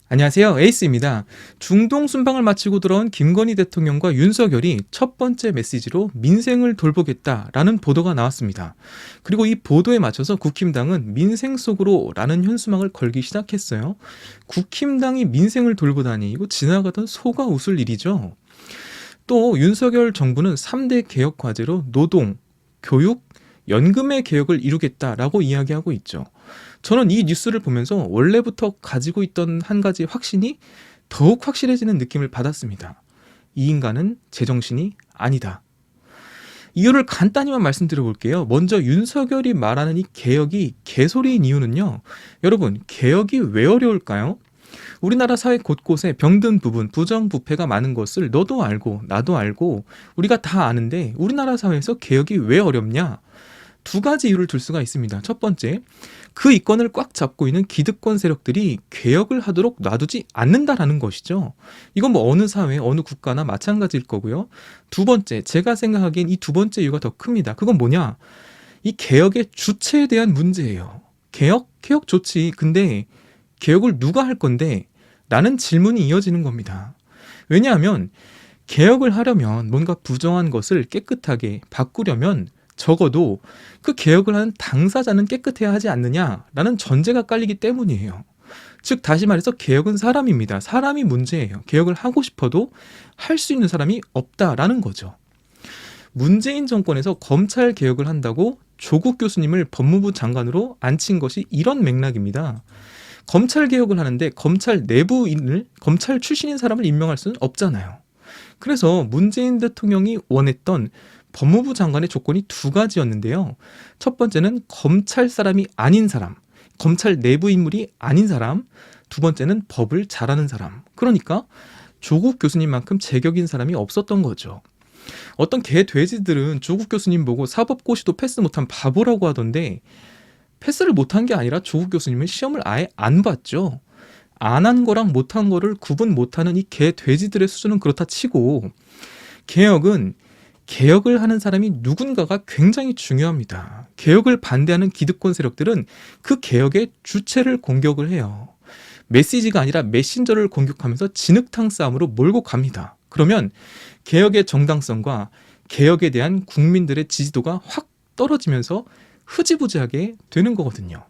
안녕하세요. 에이스입니다. 중동 순방을 마치고 돌아온 김건희 대통령과 윤석열이 첫 번째 메시지로 민생을 돌보겠다라는 보도가 나왔습니다. 그리고 이 보도에 맞춰서 국힘당은 민생 속으로 라는 현수막을 걸기 시작했어요. 국힘당이 민생을 돌보다니 이거 지나가던 소가 웃을 일이죠. 또 윤석열 정부는 3대 개혁 과제로 노동, 교육, 연금의 개혁을 이루겠다라고 이야기하고 있죠. 저는 이 뉴스를 보면서 원래부터 가지고 있던 한 가지 확신이 더욱 확실해지는 느낌을 받았습니다. 이 인간은 제정신이 아니다. 이유를 간단히만 말씀드려 볼게요. 먼저 윤석열이 말하는 이 개혁이 개소리인 이유는요. 여러분, 개혁이 왜 어려울까요? 우리나라 사회 곳곳에 병든 부분, 부정부패가 많은 것을 너도 알고 나도 알고 우리가 다 아는데 우리나라 사회에서 개혁이 왜 어렵냐? 두 가지 이유를 들 수가 있습니다. 첫 번째, 그 이권을 꽉 잡고 있는 기득권 세력들이 개혁을 하도록 놔두지 않는다라는 것이죠. 이건 뭐 어느 사회, 어느 국가나 마찬가지일 거고요. 두 번째, 제가 생각하기엔 이 두 번째 이유가 더 큽니다. 그건 뭐냐? 이 개혁의 주체에 대한 문제예요. 개혁 좋지. 근데 개혁을 누가 할 건데? 라는 질문이 이어지는 겁니다. 왜냐하면 개혁을 하려면 뭔가 부정한 것을 깨끗하게 바꾸려면 적어도 그 개혁을 하는 당사자는 깨끗해야 하지 않느냐라는 전제가 깔리기 때문이에요. 즉 다시 말해서 개혁은 사람입니다. 사람이 문제예요. 개혁을 하고 싶어도 할 수 있는 사람이 없다라는 거죠. 문재인 정권에서 검찰 개혁을 한다고 조국 교수님을 법무부 장관으로 앉힌 것이 이런 맥락입니다. 검찰 개혁을 하는데 검찰 내부인을, 검찰 출신인 사람을 임명할 수는 없잖아요. 그래서 문재인 대통령이 원했던 법무부 장관의 조건이 두 가지였는데요. 첫 번째는 검찰 사람이 아닌 사람, 검찰 내부 인물이 아닌 사람, 두 번째는 법을 잘하는 사람. 그러니까 조국 교수님만큼 제격인 사람이 없었던 거죠. 어떤 개돼지들은 조국 교수님 보고 사법고시도 패스 못한 바보라고 하던데 패스를 못한 게 아니라 조국 교수님은 시험을 아예 안 봤죠. 안 한 거랑 못한 거를 구분 못하는 이 개돼지들의 수준은 그렇다 치고 개혁을 하는 사람이 누군가가 굉장히 중요합니다. 개혁을 반대하는 기득권 세력들은 그 개혁의 주체를 공격을 해요. 메시지가 아니라 메신저를 공격하면서 진흙탕 싸움으로 몰고 갑니다. 그러면 개혁의 정당성과 개혁에 대한 국민들의 지지도가 확 떨어지면서 흐지부지하게 되는 거거든요.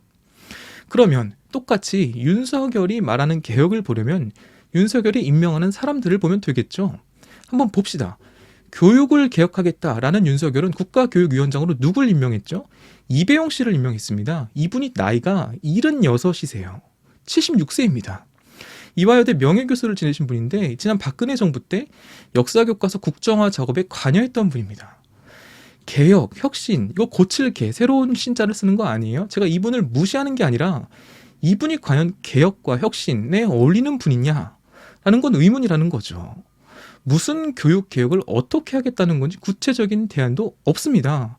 그러면 똑같이 윤석열이 말하는 개혁을 보려면 윤석열이 임명하는 사람들을 보면 되겠죠. 한번 봅시다. 교육을 개혁하겠다라는 윤석열은 국가교육위원장으로 누굴 임명했죠? 이배용 씨를 임명했습니다. 이분이 나이가 76이세요. 76세입니다. 이화여대 명예교수를 지내신 분인데 지난 박근혜 정부 때 역사교과서 국정화 작업에 관여했던 분입니다. 개혁, 혁신, 이거 고칠 개, 새로운 신자를 쓰는 거 아니에요? 제가 이분을 무시하는 게 아니라 이분이 과연 개혁과 혁신에 어울리는 분이냐라는 건 의문이라는 거죠. 무슨 교육 개혁을 어떻게 하겠다는 건지 구체적인 대안도 없습니다.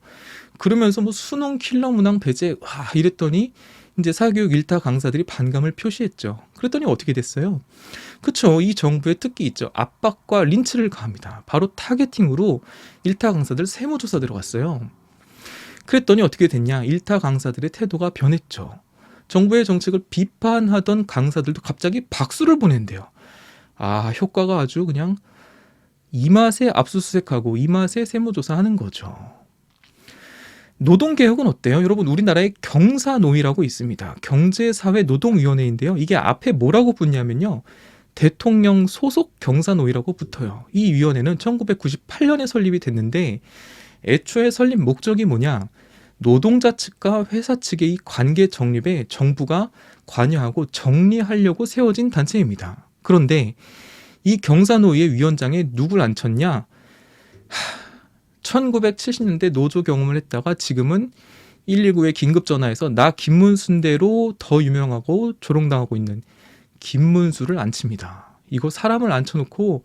그러면서 뭐 수능 킬러 문항 배제 이랬더니 이제 사교육 일타 강사들이 반감을 표시했죠. 그랬더니 어떻게 됐어요? 그쵸, 이 정부의 특기 있죠. 압박과 린치를 가합니다. 바로 타겟팅으로 일타 강사들 세무조사 들어갔어요. 그랬더니 어떻게 됐냐? 일타 강사들의 태도가 변했죠. 정부의 정책을 비판하던 강사들도 갑자기 박수를 보낸대요. 효과가 아주 그냥 이 맛에 압수수색하고 이 맛에 세무조사하는 거죠. 노동개혁은 어때요? 여러분, 우리나라에 경사노위라고 있습니다. 경제사회노동위원회인데요. 이게 앞에 뭐라고 붙냐면요. 대통령 소속 경사노위라고 붙어요. 이 위원회는 1998년에 설립이 됐는데 애초에 설립 목적이 뭐냐? 노동자 측과 회사 측의 이 관계 정립에 정부가 관여하고 정리하려고 세워진 단체입니다. 그런데 이 경사노위의 위원장에 누굴 앉혔냐? 1970년대 노조 경험을 했다가 지금은 119에 긴급전화해서 나 김문수대로 더 유명하고 조롱당하고 있는 김문수를 앉힙니다. 이거 사람을 앉혀놓고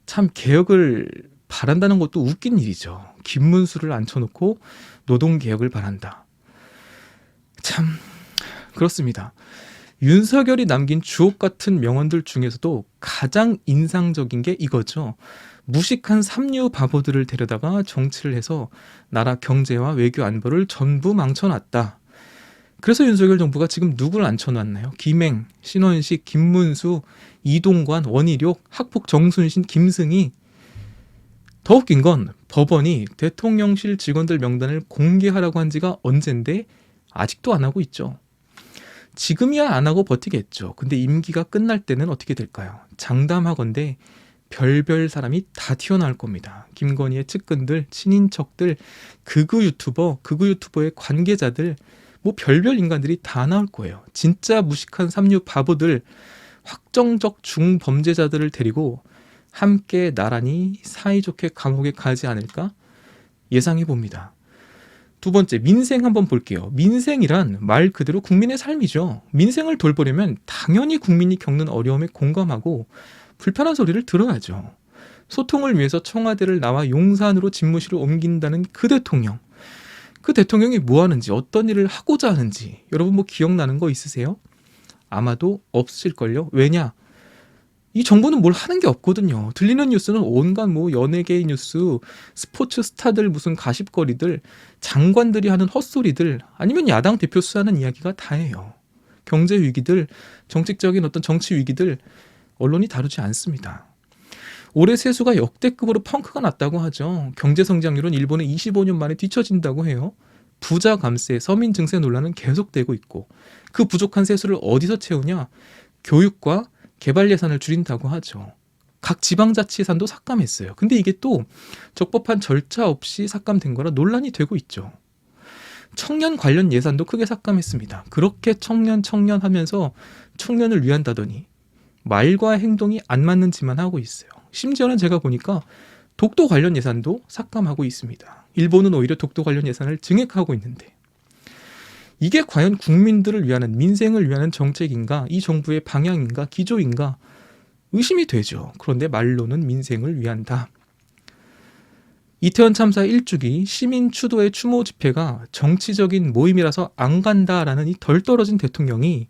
참 개혁을 바란다는 것도 웃긴 일이죠. 김문수를 앉혀놓고 노동개혁을 바란다. 참 그렇습니다. 윤석열이 남긴 주옥 같은 명언들 중에서도 가장 인상적인 게 이거죠. 무식한 삼류 바보들을 데려다가 정치를 해서 나라 경제와 외교 안보를 전부 망쳐놨다. 그래서 윤석열 정부가 지금 누구를 앉혀놨나요? 김행, 신원식, 김문수, 이동관, 원희룡, 학폭 정순신, 김승희. 더 웃긴 건 법원이 대통령실 직원들 명단을 공개하라고 한 지가 언젠데 아직도 안 하고 있죠. 지금이야 안 하고 버티겠죠. 근데 임기가 끝날 때는 어떻게 될까요? 장담하건대 별별 사람이 다 튀어나올 겁니다. 김건희의 측근들, 친인척들, 극우 유튜버의 관계자들, 뭐 별별 인간들이 다 나올 거예요. 진짜 무식한 삼류 바보들, 확정적 중범죄자들을 데리고 함께 나란히 사이좋게 감옥에 가지 않을까 예상해 봅니다. 두 번째, 민생 한번 볼게요. 민생이란 말 그대로 국민의 삶이죠. 민생을 돌보려면 당연히 국민이 겪는 어려움에 공감하고 불편한 소리를 들어야죠. 소통을 위해서 청와대를 나와 용산으로 집무실을 옮긴다는 그 대통령. 그 대통령이 뭐 하는지, 어떤 일을 하고자 하는지 여러분 뭐 기억나는 거 있으세요? 아마도 없으실걸요. 왜냐? 이 정부는 뭘 하는 게 없거든요. 들리는 뉴스는 온갖 뭐 연예계 뉴스, 스포츠 스타들 무슨 가십거리들, 장관들이 하는 헛소리들, 아니면 야당 대표 수사하는 이야기가 다예요. 경제 위기들, 정책적인 어떤 정치 위기들 언론이 다루지 않습니다. 올해 세수가 역대급으로 펑크가 났다고 하죠. 경제 성장률은 일본의 25년 만에 뒤처진다고 해요. 부자 감세, 서민 증세 논란은 계속되고 있고 그 부족한 세수를 어디서 채우냐? 교육과 개발 예산을 줄인다고 하죠. 각 지방자치 예산도 삭감했어요. 근데 이게 또 적법한 절차 없이 삭감된 거라 논란이 되고 있죠. 청년 관련 예산도 크게 삭감했습니다. 그렇게 청년 하면서 청년을 위한다더니 말과 행동이 안 맞는 짓만 하고 있어요. 심지어는 제가 보니까 독도 관련 예산도 삭감하고 있습니다. 일본은 오히려 독도 관련 예산을 증액하고 있는데 이게 과연 국민들을 위하는, 민생을 위하는 정책인가, 이 정부의 방향인가, 기조인가 의심이 되죠. 그런데 말로는 민생을 위한다. 이태원 참사 1주기 시민 추도의 추모 집회가 정치적인 모임이라서 안 간다라는 이 덜 떨어진 대통령이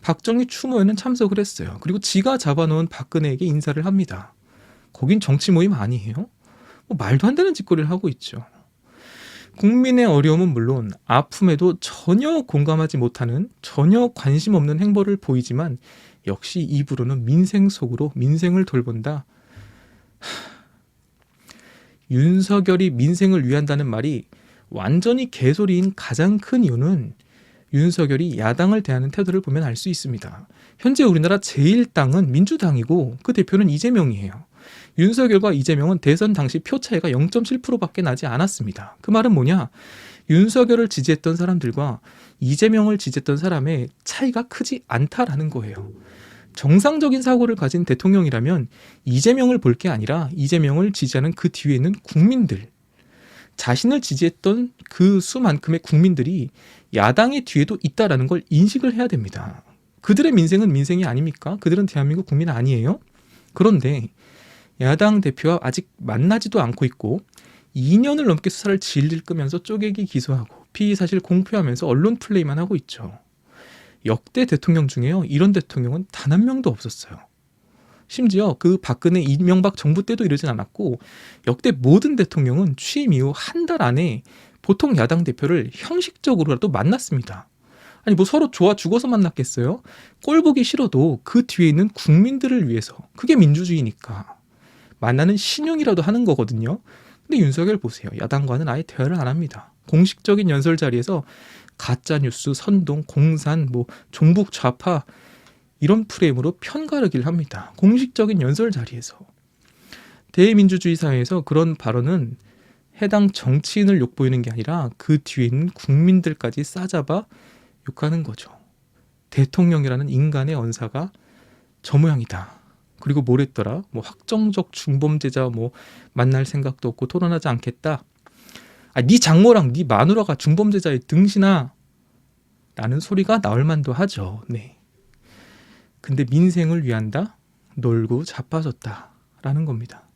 박정희 추모에는 참석을 했어요. 그리고 지가 잡아놓은 박근혜에게 인사를 합니다. 거긴 정치 모임 아니에요? 뭐 말도 안 되는 짓거리를 하고 있죠. 국민의 어려움은 물론 아픔에도 전혀 공감하지 못하는, 전혀 관심 없는 행보를 보이지만 역시 입으로는 민생 속으로 민생을 돌본다. 윤석열이 민생을 위한다는 말이 완전히 개소리인 가장 큰 이유는 윤석열이 야당을 대하는 태도를 보면 알 수 있습니다. 현재 우리나라 제1당은 민주당이고 그 대표는 이재명이에요. 윤석열과 이재명은 대선 당시 표 차이가 0.7%밖에 나지 않았습니다. 그 말은 뭐냐? 윤석열을 지지했던 사람들과 이재명을 지지했던 사람의 차이가 크지 않다라는 거예요. 정상적인 사고를 가진 대통령이라면 이재명을 볼 게 아니라 이재명을 지지하는 그 뒤에 있는 국민들, 자신을 지지했던 그 수만큼의 국민들이 야당의 뒤에도 있다라는 걸 인식을 해야 됩니다. 그들의 민생은 민생이 아닙니까? 그들은 대한민국 국민 아니에요? 그런데 야당 대표와 아직 만나지도 않고 있고 2년을 넘게 수사를 질질 끄면서 쪼개기 기소하고 피의사실 공표하면서 언론 플레이만 하고 있죠. 역대 대통령 중에요, 이런 대통령은 단 한 명도 없었어요. 심지어 그 박근혜, 이명박 정부 때도 이러진 않았고 역대 모든 대통령은 취임 이후 한 달 안에 보통 야당 대표를 형식적으로라도 만났습니다. 아니 뭐 서로 좋아 죽어서 만났겠어요? 꼴 보기 싫어도 그 뒤에 있는 국민들을 위해서, 그게 민주주의니까 만나는 신용이라도 하는 거거든요. 근데 윤석열 보세요. 야당과는 아예 대화를 안 합니다. 공식적인 연설 자리에서 가짜뉴스, 선동, 공산, 뭐 종북 좌파 이런 프레임으로 편가르기를 합니다. 공식적인 연설 자리에서. 대민주주의 사회에서 그런 발언은 해당 정치인을 욕보이는 게 아니라 그 뒤에 있는 국민들까지 싸잡아 욕하는 거죠. 대통령이라는 인간의 언사가 저 모양이다. 그리고 뭐랬더라? 뭐 확정적 중범죄자 뭐 만날 생각도 없고 토론하지 않겠다. 네 장모랑 네 마누라가 중범죄자의 등신아 라는 소리가 나올 만도 하죠. 네. 근데 민생을 위한다? 놀고 자빠졌다 라는 겁니다.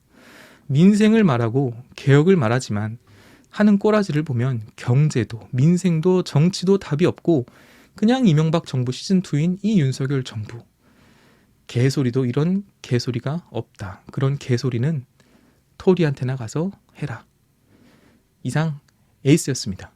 민생을 말하고 개혁을 말하지만 하는 꼬라지를 보면 경제도 민생도 정치도 답이 없고 그냥 이명박 정부 시즌2인 이 윤석열 정부, 개소리도 이런 개소리가 없다. 그런 개소리는 토리한테나 가서 해라. 이상 에이스였습니다.